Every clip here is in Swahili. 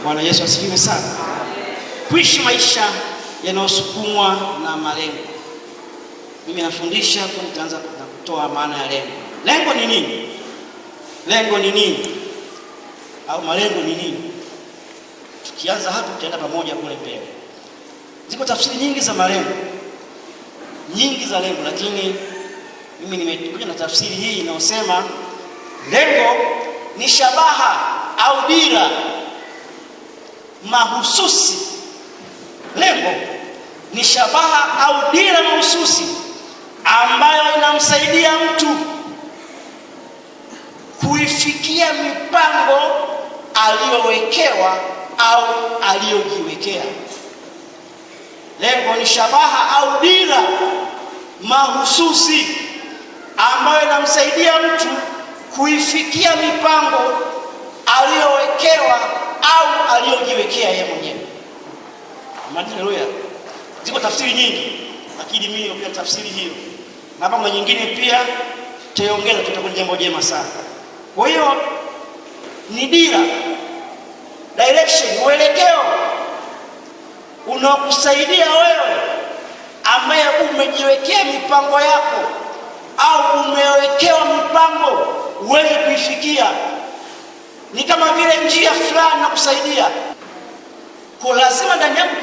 Bwana Yesu asifiwe sana. Kuishi maisha yanayosukumwa na malengo. Mimi nafundisha kwa nitaanza kutoa maana ya lengo. Lengo ni nini? Lengo ni nini? Au malengo ni nini? Tukianza hapo tutaenda pamoja kule mbele. Ziko tafsiri nyingi za malengo. Nyingi za lengo, lakini mimi nimekuja na tafsiri hii inayosema lengo ni shabaha au dira mahususi. Lengo ni shabaha au dira mahususi ambayo inamsaidia mtu kuifikia mipango aliyowekewa au aliyojiwekea. Lengo ni shabaha au dira mahususi ambayo inamsaidia mtu kuifikia mipango aliyowekewa au aliyojiwekea yeye mwenyewe. Haleluya. Ziko tafsiri nyingi, lakini mimi ndio tafsiri hiyo. Na kama nyingine pia tutaongeza, tutakuwa jambo jema sana. Kwa hiyo ni dira, direction, mwelekeo unaokusaidia wewe ambaye umejiwekea mipango yako au umewekewa mipango uweze kuifikia. Ni kama vile njia fulani na kusaidia. Kwa lazima ndani yangu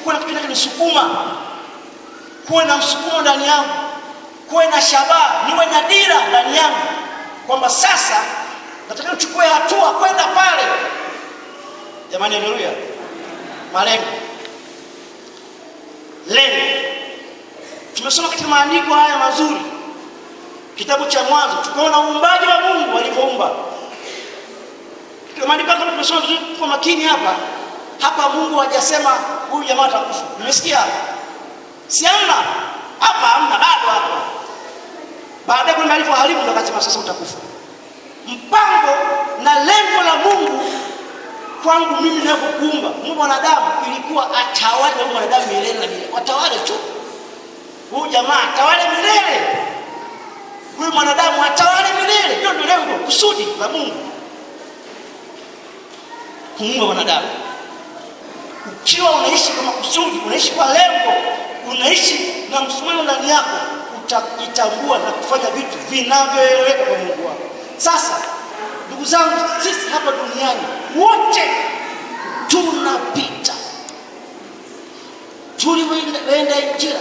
kuwe na kitu kinachonisukuma, kuwe na msukumo ndani yangu, kuwe na shabaha, niwe na dira ndani yangu kwamba sasa nataka nichukue hatua kwenda pale. Jamani, haleluya. Malengo. Lengo. Tumesoma katika maandiko haya mazuri, kitabu cha Mwanzo, tukaona uumbaji wa Mungu alivyoumba. Kwa maandiko kama tumesoma vizuri kwa makini hapa Mungu hajasema huyu jamaa atakufa. Nimesikia hapa. Siamna. Hapa hamna bado hapa. Baadaye kuna alivyoharibu ndo akasema sasa utakufa. Mpango na lengo la Mungu kwangu mimi ninapokuumba Mungu wanadamu ilikuwa atawale wanadamu milele na milele. Watawale tu. Huyu jamaa atawale milele. Huyu mwanadamu atawale milele. Ndio lengo, kusudi la Mungu kuumba wanadamu. Ukiwa unaishi kama kusudi, unaishi kwa lengo, unaishi na msimamo ndani yako, utajitambua na kufanya vitu vinavyoeleweka kwa Mungu wako. Sasa ndugu zangu, sisi hapa duniani wote tunapita. Tulienda njia,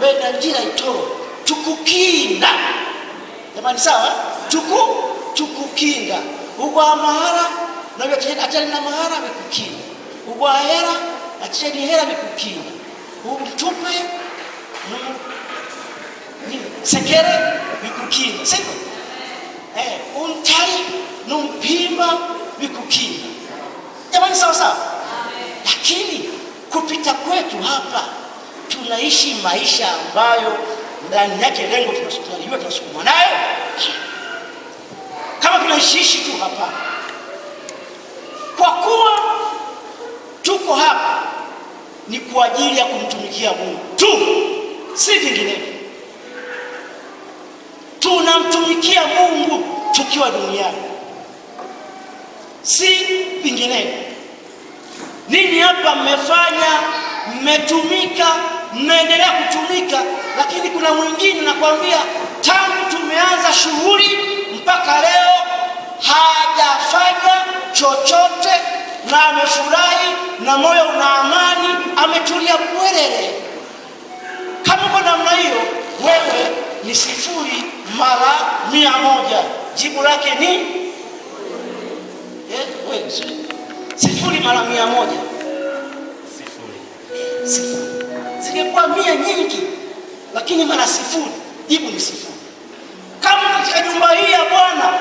wenda njia itoro, tukukinda. Jamani sawa? Tukukinda. Uwa mahara na atali na mahara mekukinda. Uwa hera atali hera mekukinda. Umtupe sekere mekukinda. Siko? Untali numpimba mekukinda. Jamani sawa sawa? Lakini kupita kwetu hapa tunaishi maisha ambayo ndani yake lengo tunasukumwa nayo. Kama tunaishi tu hapa kwa kuwa tuko hapa ni kwa ajili ya kumtumikia Mungu tu, si vinginevyo. Tunamtumikia Mungu tukiwa duniani, si vinginevyo. Nini hapa mmefanya, mmetumika, mnaendelea kutumika, lakini kuna mwingine nakwambia tangu tumeanza shughuli mpaka leo hajafanya chochote na amefurahi na moyo una amani, ametulia bwerere. Kama kwa namna hiyo, wewe ni 0 mara 100. Jibu lake ni wewe 0 mara 100. 0. Singekuwa 100 nyingi, lakini mara 0, jibu ni 0. Kama katika nyumba hii ya Bwana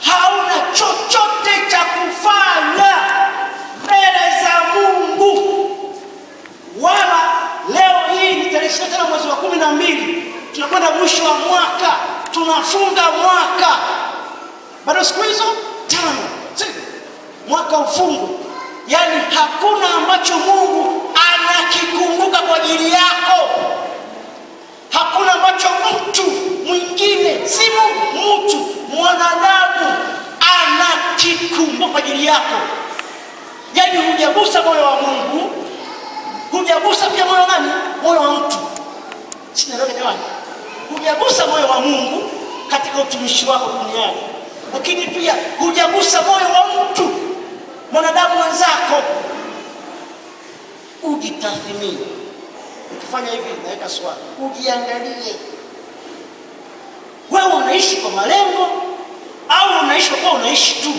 hauna chochote cha kufanya mbele za Mungu, wala leo hii ni tarehe 25 mwezi wa 12, tunakwenda mwisho wa mwaka, tunafunga mwaka, bado siku hizo 5, mwaka ufungu. Yani hakuna ambacho Mungu anakikumbuka kwa ajili yako. Hakuna ambacho mtu mwingine, si Mungu, mtu mwanadamu anakikumbuka kwa ajili yako. yaani hujagusa moyo wa Mungu, hujagusa pia moyo nani? Moyo wa mtu. Sinaelewa jamani, hujagusa moyo wa Mungu katika utumishi wako duniani, lakini pia hujagusa moyo wa mtu mwanadamu mwenzako. Ujitathmini. Ukifanya hivi naweka swali, ujiangalie wewe unaishi kwa malengo au unaishi kwa unaishi tu?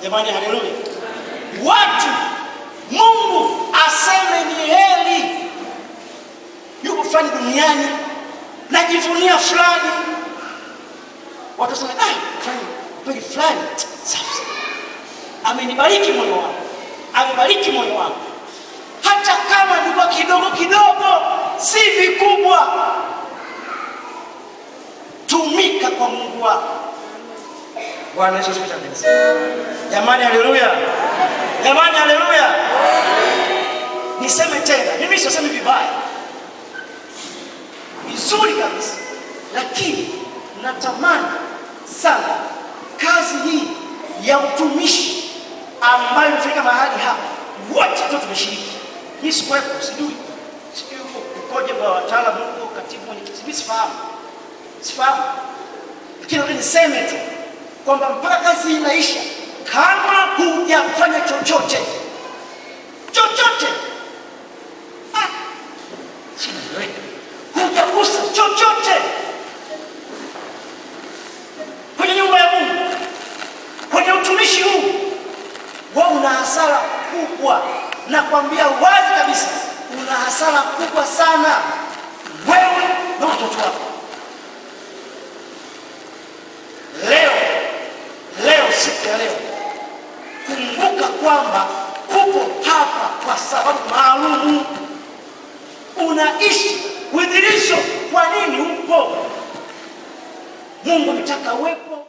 Jamani, haleluya. Watu Mungu aseme ni heri yuko fulani duniani, najivunia fulani, watu waseme fulani fulani safi, amenibariki moyo wangu, amebariki moyo wangu, hata kama ni kwa kidogo kidogo, si vikubwa. Tumika kwa Mungu wako. Bwana Yesu asifiwe. Jamani, haleluya. Jamani, haleluya. Niseme tena, mimi sisemi vibaya, vizuri kabisa, lakini natamani sana kazi hii ya utumishi ambayo imefika mahali hapa, wote tu tumeshiriki. Mimi sikuwepo, sijui ukoje kwa wataalamu huko, katibu mwenyekiti, sifahamu, lakini niseme tu kwamba mpaka kazi inaisha, kama hujafanya chochote hujagusa chochote kwenye nyumba ya Mungu, kwenye utumishi huu, wewe una hasara kubwa. Nakwambia wazi kabisa, una hasara kubwa sana, wewe na watoto wako. Leo siku ya leo, kumbuka kwamba upo hapa kwa sababu maalum. Unaishi udhihirisho kwa nini upo. Mungu anataka uwepo.